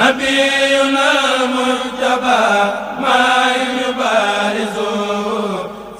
نبينا مرتبى ما يبارز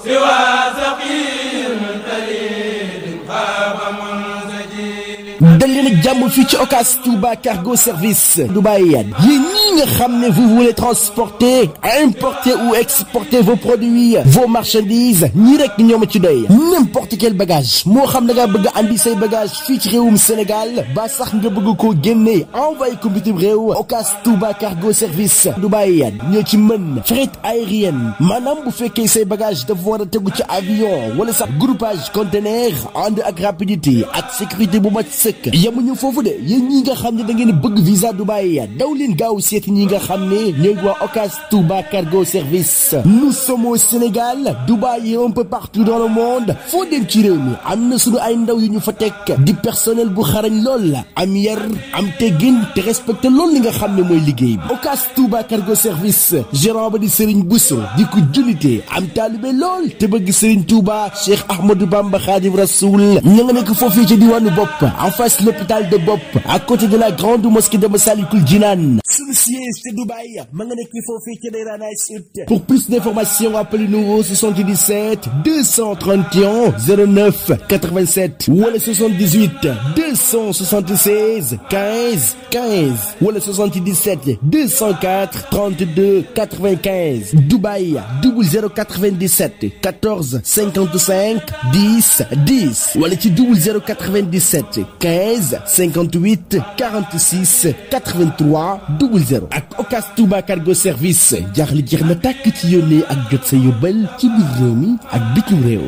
سوى سقيم دليل خاب منزجيل. dal leen ak jàmm fii ci Ocass Touba Cargo Service Dubaï yéen ñi nga xam ne vous voulez transporter, importer ou exporter vos produits, vos marchandises ñi rek ñoo ma ci doy. n'importe quel bagage moo xam da nga bëgg a andi say bagage fii ci réewum Sénégal ba sax nga bëgg koo génne envoyé ko bitim réew. Ocass Touba Cargo Service Dubaï yéen ñoo ci mën fret aérienne maanaam bu fekkee say bagage dafa war a tegu ci avion wala sax groupage conteneur ànd ak rapidité ak sécurité bu mat sëkk. yemuñu foofu de yéen ñi nga xam ne da ngeen bëgg visa Dubaï daw leen gaaw seeti ñi nga xam ne ñooy waa Ocass Touba Cargo Service. Nous sommes au Sénégal, Dubaï et un peu partout dans le monde. foo dem ci réew mi am na suñu ay ndaw yu ñu fa teg di personnel bu xarañ lool am yar am teggin te respecté lool li nga xam ne mooy liggéey bi. Ocass Touba Cargo Service gérant ba di Serigne Bousso di ko jullite am taalibe lool te bëgg Serigne Touba Cheikh Ahmadou Bamba Khadim Rasoul ña nga nekk foofii ci diwaanu Bopp en face l'hôpital de Bopp à côté de la grande mosquée de Massalikul Jinan. Sunu siège c'est Dubaï ma nga nekk foofii ci Dayra Nice. Pour plus d'informations appelez-nous au 77 231 09 87 wala 78 276 15 15 wala 77 204 32 95. Dubaï 0097 14 55 10 10 wala ci 0097 15 58 46 83 00. ak Ocass Touba Cargo Service jaaxle jeex na tàkk ci yónnee ak jot sa yóbbal ci biir réew mi ak bitim réew.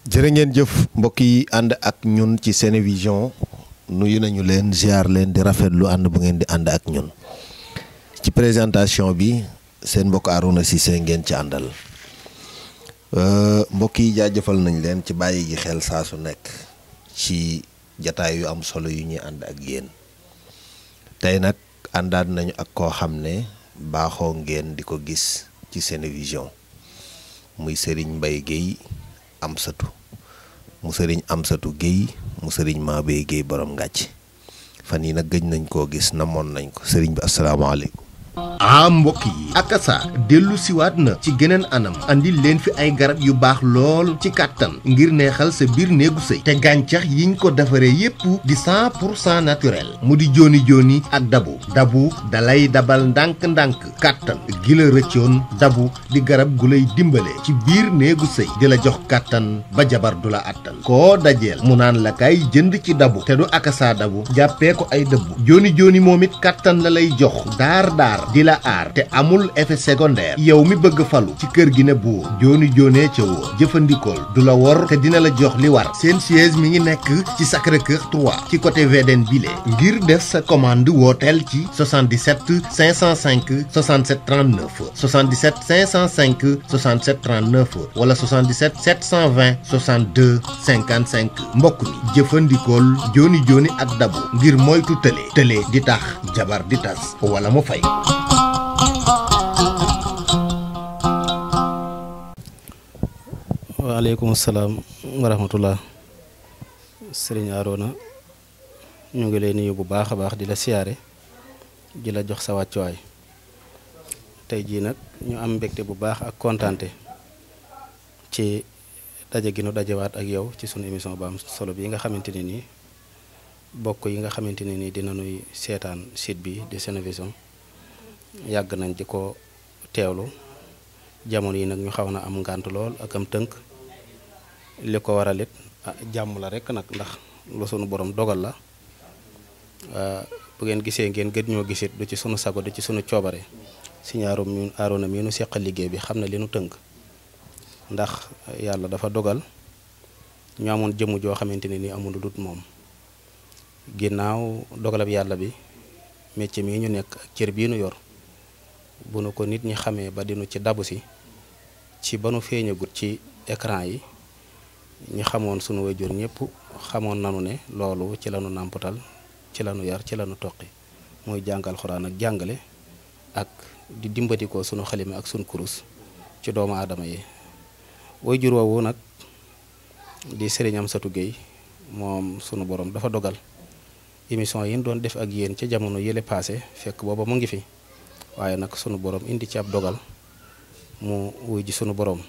jërë ngeen jëf mbokk yi ànd ak ñun ci Senevision nuyu nañu leen ziar leen di rafetlu ànd bu ngeen di ànd ak ñun ci présentation bi seen mbokk Arouna Cissé ngeen ci àndal mbokk yi jaajëfal nañ leen ci bàyyi gi xel saa su nekk ci jataay yu am solo yu ñuy ànd ak yéen tey nag àndaat nañu ak koo xam ne baaxoo ngeen di ko gis ci Senevision muy Serigne Mbaye Guèye Amsatou mu Serigne Amsatou Guèye mu Serigne Mabé Guèye borom ngàcc fan yi nag gëj nañ koo gis namoon nañ ko Serigne bi asalaamaaleykum. mbokk yi akasa dellu siwaat na ci geneen anam andil leen fi ay garab yu baax lool ci kàttan ngir neexal sa biir néegu sëy te gàncax yiñ ko defaree yépp di 100% naturel mu di jooni jooni ak dabu dalay dabal ndànk-ndànk kàttan gi la rëccoon dabu di garab gu lay dimbale ci biir néegu sëy di la jox kàttan ba jabar du la àttan koo dajeel mu naan la kay jënd ci dabu te du akasa dabu jàppee ko ay dëbb jooni jooni moom it kàttan la lay jox daar di la aar te amul effet secondaire yow mi bëgg falu ci kër gi ne buur jooni joonee ca wóor jëfandikool du la wor te dina la jox li war seen siège mi ngi nekk ci Sacré-Cœur 3 ci côté VDN bile ngir def sa commande wooteel ci 77 505 67 39 77 505 67 39 wala 77 720 62 55 mbokk mi jëfandikool jooni jooni ak dabu ngir moytu tële di tax jabar di tas wala mu fay. waaleykum salaam wa rahmatullah Serigne Arona ñu ngi lay nuyu bu baax a baax di la siyaare di la jox sa wàccuwaay tey jii nag ñu am mbégte bu baax ak kontaante ci daje gi nu dajewaat ak yow ci sunu émission bu am solo bi nga xamante ne nii bokk yi nga xamante ne nii dina nuy seetaan site bi di Senevision yàgg nañ di ko teewlu jamono yi nag ñu xaw na am ngànt lool ak am tënk li ko waral it jàmm la rek nag ndax lu sunu borom dogal la bu ngeen gisee ngeen gën ñoo gisit du ci sunu sago du ci sunu coobare si ñaarum ñun Arona mi nu seqal liggéey bi xam na li nu tënk ndax yàlla dafa dogal ñu amoon jëmm joo xamante ne nii amul lu dut moom ginnaaw dogalab yàlla bi métier mii ñu nekk ak cër bii nu yor bu nu ko nit ñi xamee ba dinu ci dabu si ci ba nu feeñagut ci écran yi ñi xamoon sunu wayjur ñëpp xamoon nanu ne loolu ci lanu nàmpatal ci lanu yar ci lanu toqi muy jàngal xuraan ak jàngale ak di dimbatikoo sunu xalima ak sunu kurus ci doomu aadama yi wayjur woowu nag di Serigne Amsatou Gueye moom sunu borom dafa dogal émission yi ñu doon def ak yéen ca jamono yële passé fekk booba mu ngi fi waaye nag sunu borom indi ci ab dogal mu wuy ji sunu borom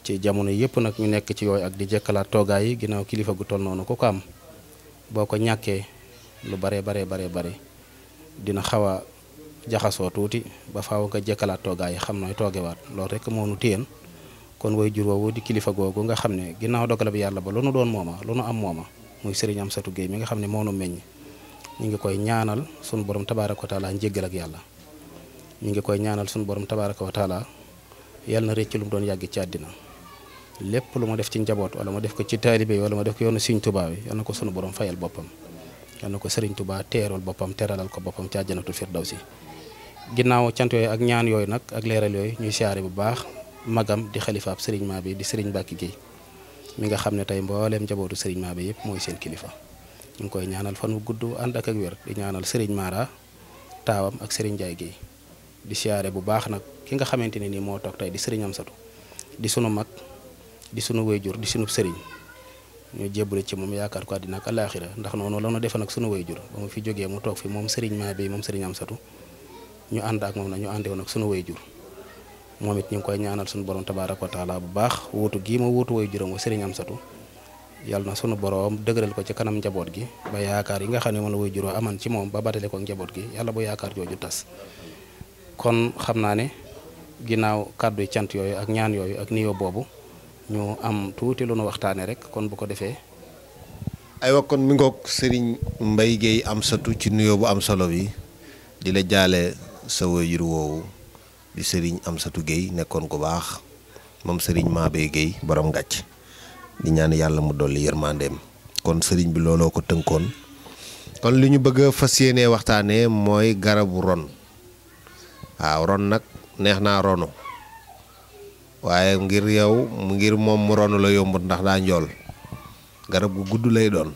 ci jamono yëpp nag ñu nekk ci yooyu ak di jëkkalaat toogaay yi ginnaaw kilifa gu toll noonu ku ko am boo ko ñàkkee lu bare dina xaw a jaxasoo tuuti ba faaw nga jëkkalaat toogaay yi xam nooy toogewaat loolu rek moo nu téyen kon way jur woowu di kilifa googu nga xam ne ginnaaw dogal bi yàlla ba lu nu doon mooma lu nu am mooma muy Serigne Amsatou Gueye mi nga xam ne moo nu meññ ñu ngi koy ñaanal sunu borom tabaaraka wa taala njéggal ak yàlla ñu ngi koy ñaanal sunu borom tabaaraka wa taala yàlla na rëcc lu mu doon yàgg ci àddina lépp lu ma def ci njaboot wala ma def ko ci taalibe wala ma def ko yoonu Serigne Touba bi yàlla na ko sunu borom fayal boppam yàlla na ko Serigne Touba teeral boppam teralal ko boppam ci àjjanatul firdawsi ginnaaw cant yooyu ak ñaan yooyu nag ak leeral yooyu ñuy siyaare bu baax magam di xalifaab Serigne Mabé di Serigne Mbacke Gueye mi nga xam ne tey mbooleem njabootu Serigne Mabé yëpp mooy seen kilifa ñu ngi koy ñaanal fan wu gudd ànd ak wér di ñaanal Serigne Mara taawam ak Serigne Ndiaye Gueye di siyaare bu baax nag ki nga xamante ne nii moo toog tey di Serigne Amsatou di sunu mag di sunu wayjur di sunu Serigne ñu jébbale ci moom yaakaar ko àddina ak alaaxira ndax noonu la ñu defoon ak sunu wayjur ba mu fi jógee mu toog fi moom Serigne Mabé moom Serigne Amsatou ñu ànd ak moom na ñu àndewoon ak sunu wayjur moom it ñu ngi koy ñaanal sunu borom tabaaraka wa taala bu baax wuutu gii ma wuutu wayjuram wa Serigne Amsatou yàlla na sunu borom dëgëral ko ci kanam njaboot gi ba yaakaar yi nga xam ne moom la wayjur wa aman ci moom ba batale ko njaboot gi yàlla bu yaakaar jooju tas kon xam naa ne ginnaaw kàddu yi cant yooyu ak ñaan yooyu ak niyoo boobu ñu am tuuti lu nu waxtaane rek kon bu ko defee aywa kon mi ngoog Serigne Mbaye Gueye Amsatou ci nuyoo bu am solo bi di la jaale sa wayjur woowu di Serigne Amsatou Gueye nekkoon ku baax moom Serigne Mabé Gueye borom ngàcc di ñaan yàlla mu dolli yërmandeem kon Serigne bi looloo ko tënkoon kon li ñu bëgg a fas yéenee waxtaanee mooy garabu ron waaw ron nag neex naa ronu waaye ngir moom mu ronu la yombut ndax daa njool garab gu gudd lay doon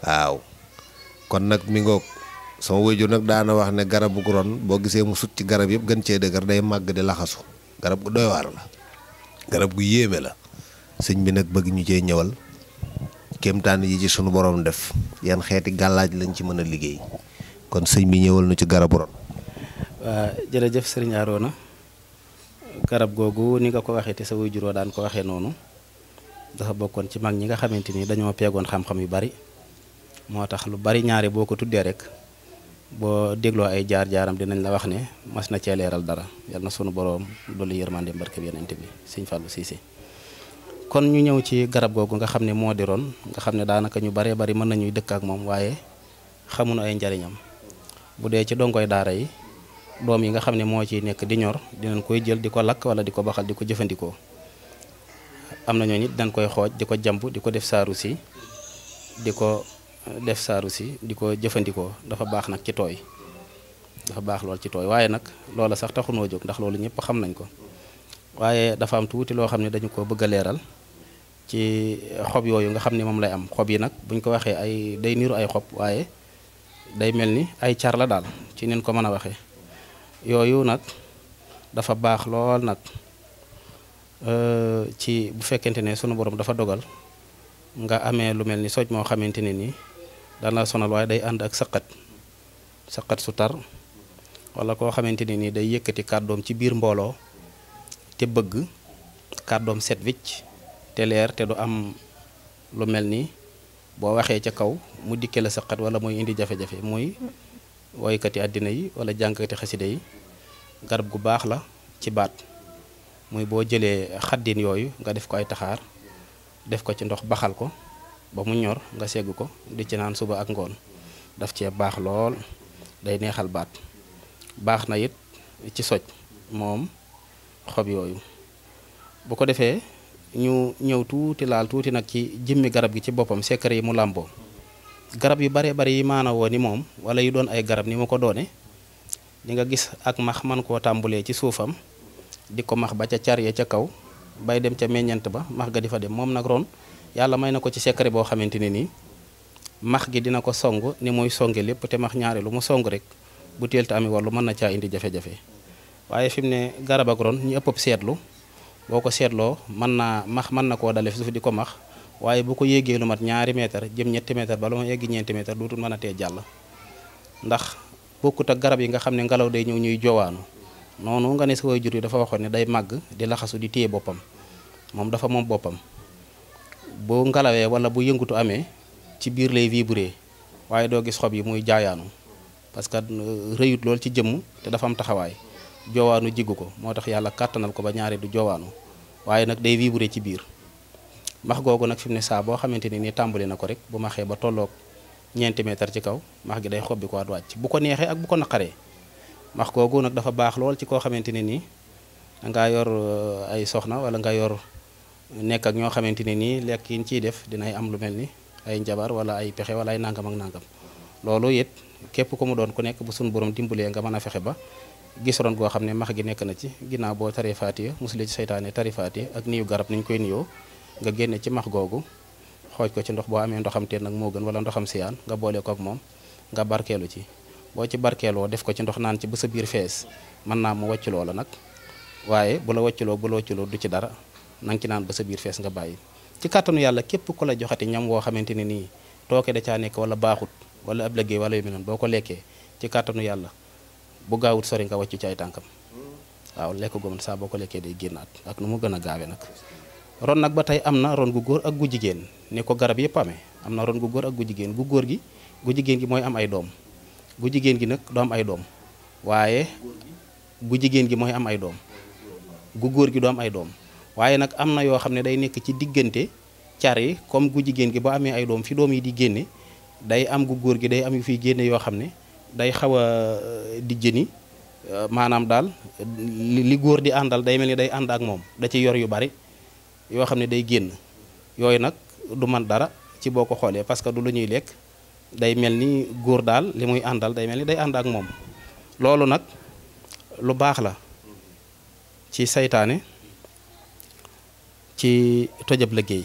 waaw kon nag mi ngoog sama wayjur nag daana wax ne garabu ron boo gisee mu sut ci garab yëpp gën cee dëgër day màgg di laxasu garab gu doy waar la garab gu yéeme la sëñ bi nag bëgg ñu cee ñëwal kéemtaan yi ci sunu borom def yan xeeti gàllaaj lañ ci mën a liggéey kon sëñ bi ñëwal nu ci garabu ron. waa jërëjëf Serigne Arona garab googu ni nga ko waxee te sa wayjur daan ko waxee noonu dafa bokkoon ci mag ñi nga xamante ni dañoo peegoon xam-xam yu bari moo tax lu bari ñaare boo ko tuddee rek. boo dégloo ay jaar-jaaram dinañ la wax ne mas na cee leeral dara yal na sunu boroom dolli yërmande barke bi yonent bi Sëñ Fallou Cissé kon ñu ñëw ci garab googu nga xam ne moo di ron nga xam ne daanaka ñu baree bari mën nañuy dëkk ak moom waaye xamuñu ay njariñam bu dee ci dongoy daara yi doom yi nga xam ne moo ciy nekk di ñor dinañ koy jël di ko lakk wala di ko baxal di ko jëfandikoo am na ñoo nit dañ koy xooj di ko jamb di ko def saaru si di ko jëfandikoo dafa baax nag ci tooy dafa baax lool ci tooy waaye nag loola sax taxunoo jóg ndax loolu ñëpp xam nañ ko waaye dafa am tuuti loo xam ne dañu ko bëgg a leeral ci xob yooyu nga xam ne moom lay am xob yi nag buñ ko waxee ay day niru ay xob waaye day mel ni ay car la daal ci nin ko mën a waxee yooyu nag dafa baax lool nag ci bu fekkente ne sunu borom dafa dogal nga amee lu mel ni soj moo xamante ne nii dana sonal waaye day ànd ak saqat su tar wala koo xamante ne nii day yëkkati kàddoom ci biir mbooloo te bëgg kàddoom set wicc te leer te du am lu mel ni boo waxee ca kaw mu dikke la saqat wala mooy indi jafe-jafe muy woykati àddina yi wala jàngkati xasida yi garab gu baax la ci baat muy boo jëlee xaddin yooyu nga def ko ay taxaar def ko ci ndox baxal ko ba mu ñor nga segg ko di ci naan suba ak ngoon daf cee baax lool day neexal baat baax na it ci soj moom xob yooyu bu ko defee ñu ñëw tuuti laal tuuti nag ci jëmmi garab gi ci boppam secret yi mu làmboo garab yu bare bari yi maana woo ni moom wala yu doon ay garab ni mu ko doone di nga gis ak max man koo tàmbulee ci suufam di ko max ba ca car ya ca kaw bay dem ca meññant ba max ga di fa dem moom nag ron yàlla may na ko ci secret boo xamante ne nii max gi dina ko song ni muy songe lépp te max ñaari lu mu song rek bu teel te ami wàllu mën na caa indi jafe-jafe waaye fi mu ne garab ak ron ñu ëpp seetlu boo ko seetloo mën na koo dale fi suuf di ko max waaye bu ko yéegee lu mat 2 mètre jëm 3 mètre bala ma yeggi 4 mètre dootul mën a tee jàll ndax bokkut ak garab yi nga xam ne ngelaw day ñëw ñuy jowaanu noonu nga ne sa waajur yi dafa waxoon ne day màgg di laxasu di téye boppam moom dafa moom boppam bu ngalawee wala bu yëngutu amee ci biir lay vibrer waaye doo gis xob yi muy jaayaanu parce que rëyut lool ci jëmm te dafa am taxawaay joowaanu jiggu ko moo tax yàlla kàttanal ko ba ñaari du joowaanu waaye nag day vibrer ci biir max googu nag fi mu ne saa boo xamante ni tàmbali na ko rek bu maxee ba tolloog 4 mètre ci kaw max gi day xob bi ko waat wàcc bu ko neexee ak bu ko naqaree max googu nag dafa baax lool ci koo xamante ne nii nga yor ay soxna wala nga yor nekk ak ñoo xamante ne nii lekk yi ñu ciy def dinay am lu mel ni ay njabar wala ay pexe wala ay nangam ak nangam loolu it képp ku mu doon ku nekk bu suñu borom dimbalee nga mën a fexe ba gis ron goo xam ne max gi nekk na ci ginnaaw boo taree faatiya musule ci saytaane tari faatiya ak niyu garab ni ñu koy niyoo nga génne ci max googu xooj ko ci ndox boo amee ndoxam teen nag moo gën wala ndoxam siyaan nga boole ko ak moom nga barkeelu ci boo ci barkeeloo def ko ci ndox naan ci ba sa biir fees mën naa mu wàcc loola nag waaye bu la wàcculoo du ci dara nanga ci naan ba sa biir fees nga bàyyi ci kàttanu yàlla képp ku la joxati ñam woo xamante ne nii tooke da caa nekk wala baaxut wala ab liggéey wala yu mel noonu boo ko lekkee ci kàttanu yàlla bu gaawut sori nga wàccu ci ay tànkam waaw lekk goom saa boo ko lekkee day génnaat ak nu mu gën a gaawe nag ron nag ba tey am na ron gu góor ak gu jigéen ne ko garab yëpp amee am na ron gu góor ak gu jigéen gu góor gi gu jigéen gi mooy am ay doom gu jigéen gi nag du am ay doom waaye gu jigéen gi mooy am ay doom gu góor gi du am ay doom waaye nag am na yoo xam ne day nekk ci diggante car yi comme gu jigéen gi ba amee ay doom fi doom yi di génne day am gu góor gi day am yu fiy génne yoo xam ne day xaw a dijjëni maanaam daal li góor di àndal day mel ni day ànd ak moom da ci yor yu bari yoo xam ne day génn yooyu nag du man dara ci boo ko xoolee parce que du lu ñuy lekk day mel ni góor daal li muy àndal day mel ni day ànd ak moom loolu nag lu baax la ci saytaane ci tojab liggéey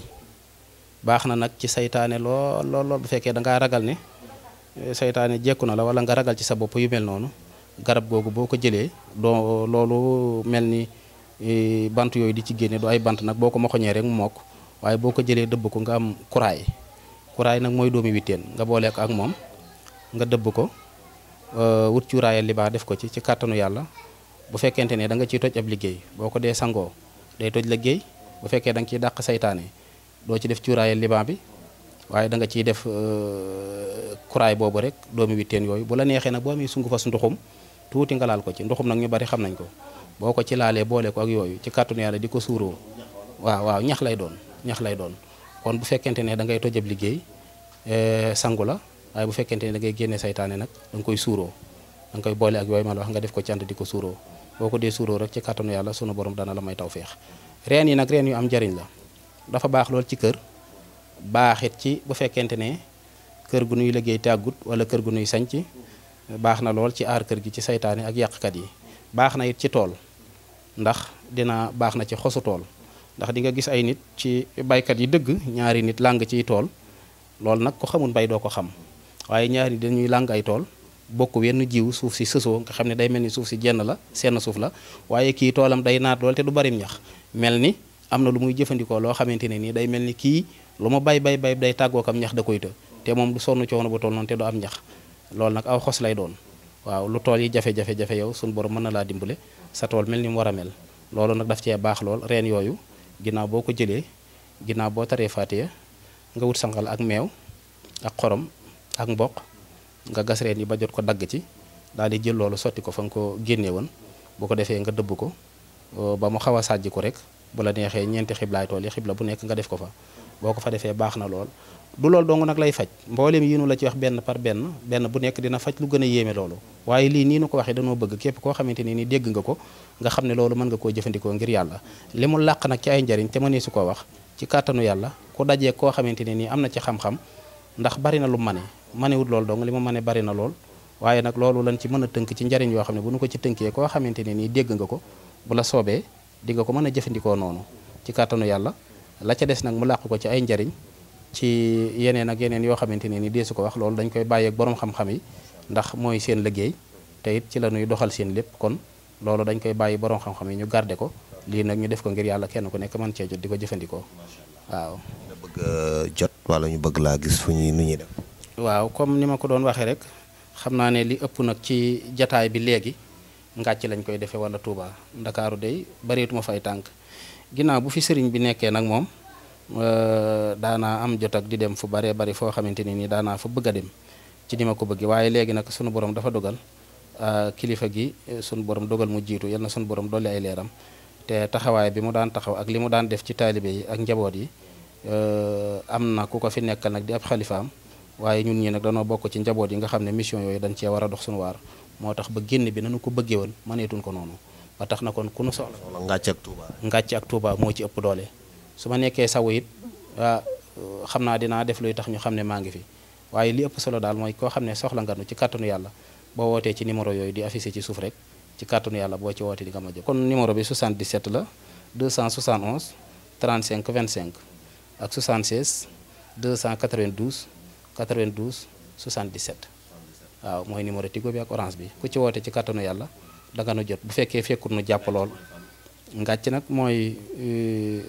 baax na nag ci saytaane lool bu fekkee da ngaa ragal ne saytaane jekku na la wala nga ragal ci sa bopp yu mel noonu garab googu boo ko jëlee doo loolu mel ni bant yooyu di ci génne du ay bant nag boo ko moxoñee rek mu mokk waaye boo ko jëlee dëbb ko nga am kuraay nag mooy doomi witteen nga boole ko ak moom nga dëbb ko wut cuuraayal libaa def ko ci kàttanu yàlla bu fekkente ne da nga ciy toj ab liggéey boo ko dee sangoo day toj liggéey bu fekkee da nga ciy dàq saytaane doo ci def cuuraayal libaa bi waaye da nga ciy def kuraay boobu rek doomi witteen yooyu bu la neexee nag boo amee sungu fa su nduxum tuuti nga laal ko ci nduxum nag ñu bari xam nañ ko boo ko ci laalee boole ko ak yooyu ci kàttanu yàlla di ko suuroo waaw ñax lay doon kon bu fekkente ne da ngay tojab liggéey sangu la waaye bu fekkente ne da ngay génne saytaane nag da nga koy suuroo da nga koy boole ak yooyu ma la wax nga def ko ci ànd di ko suuroo boo ko dee suuroo rek ci kàttanu yàlla sunu borom dana la may tawféex reen yi nag reen yu am njariñ la dafa baax lool ci kër baaxit ci bu fekkente ne kër gu nuy liggéey tàggut wala kër gu nuy sanc baax na lool ci aar kër gi ci saytaane ak yàqkat yi baax na it ci tool ndax dina baax na ci xosu tool ndax di nga gis ay nit ci baykat yi dëgg ñaari nit làng ciy tool loolu nag ko xamul bay doo ko xam waaye ñaari nit dañuy làng ay tool bokk wenn jiw suuf si sësoo nga xam ne day mel ni suuf si jenn la seen suuf la waaye kii toolam day naat lool te du barim ñax mel ni am na lu muy jëfandikoo loo xamante ne nii day mel ni kii lu ma bay day tàggoo kam ñax da koy të te moom du sonn coono ba tool noonu te du am ñax loolu nag aw xos lay doon waaw lu tool yi jafe-jafe yow suñu borom mën na laa dimbale sa tool mel ni mu war a mel loolu nag daf cee baax lool reen yooyu ginnaaw boo ko jëlee ginnaaw boo taree faatiya nga wut sanqal ak meew ak xorom ak mboq nga gas reen yi ba jot ko dagg ci daal di jël loolu sotti ko fa nga ko génnee woon bu ko defee nga dëbb ko ba mu xaw a sàjj ko rek bu la neexee ñeenti xiblaay tool yi xibla bu nekk nga def ko fa boo ko fa defee baax na lool du loolu dong nag lay faj mboolem yi nu la ci wax benn par benn bu nekk dina faj lu gën a yéeme loolu waaye lii nii nu ko waxee dañoo bëgg képp koo xamante ni dégg nga ko nga xam ne loolu mën nga koo jëfandikoo ngir yàlla li mu làq nag ci ay njariñ te mënee su koo wax ci kàttanu yàlla ku dajee koo xamante ne nii am na ci xam-xam ndax bari na lu manewut loolu dong li mu mane bari na lool waaye nag loolu lañ ci mën a tënk ci njariñ yoo xam ne bu nu ko ci tënkee koo xamante ne nii dégg nga ko bu la soobee di nga ko mën a jëfandikoo noonu ci kàttanu yàlla la ca des nag mu làq ko ci ay njariñ ci yeneen ak yeneen yoo xamante ne ni deesu ko wax loolu dañ koy bàyyeeg borom xam-xam yi ndax mooy seen liggéey te it ci la ñuy doxal seen lépp kon loolu dañ koy bàyyi borom xam-xam yi ñu garder ko lii nag ñu def ko ngir yàlla kenn ku nekk mën cee jot di ko jëfandikoo waaw. nga bëgg jot wala ñu bëgg laa gis fu ñuy nu ñuy def. waaw comme ni ma ko doon waxee rek xam naa ne li ëpp nag ci jataay bi léegi ngàcc lañ koy defee wala Touba Ndakaaru day bareetuma fay tànk ginnaaw bu fi sëriñ bi nekkee nag moom daanaa am jot ak di dem fu baree bari foo xamante ni nii daanaa fa bëgg a dem ci ni ma ko bëggee waaye léegi nag sunu borom dafa dogal kilifa gi sunu borom dogal mu jiitu yal na sunu borom dolli ay leeram te taxawaay bi mu daan taxaw ak li mu daan def ci taalibe yi ak njaboot yi am na ku ko fi nekkal nag di ab xalifaam waaye ñun ñi nag danoo bokk ci njaboot yi nga xam ne mission yooyu dañ cee war a dox sunu waar moo tax ba génn bi nanu ko bëggee woon mëneetuñ ko noonu ba tax na kon ku nu soxla. ngàcc ak Touba. ngàcc ak Touba moo ci ëpp doole su ma nekkee sawu it xam naa dinaa def luy tax ñu xam ne maa ngi fi waaye li ëpp solo daal mooy koo xam ne soxla nga nu ci kàttanu yàlla boo wootee ci numéro yooyu di affiché ci suuf rek ci kàttanu yàlla boo ci wootee di nga ma jot. kon numéro bi 77 la 271 35 25 ak 76 292 92 77 waaw mooy numéro Tigo bi ak Orange bi ku ci woote ci kàttanu yàlla danga nu jot bu fekkee fekkut nu jàpp lool. ngàcc nag mooy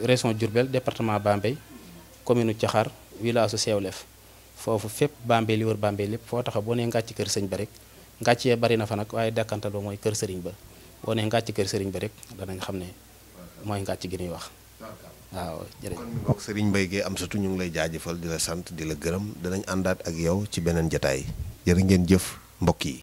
région Diourbel département Bambey commune Thiakhar village su Sewlef foofu fépp Bambey li wër Bambey lépp foo taxa boo nee ngàcc kër sëñ ba rek ngàcc yee bari na fa nag waaye dàkkantal ba mooy kër sëriñ ba boo nee ngàcc kër sëriñ ba rek danañ xam ne mooy ngàcc gi ñuy wax waaw jërëjëf. kon mbokk Serigne Mbaye Guèye Amsatou ñu ngi lay jaajëfal di la sant di la gërëm danañ àndaat ak yow ci beneen jataay jërë ngeen jëf mbokk yi.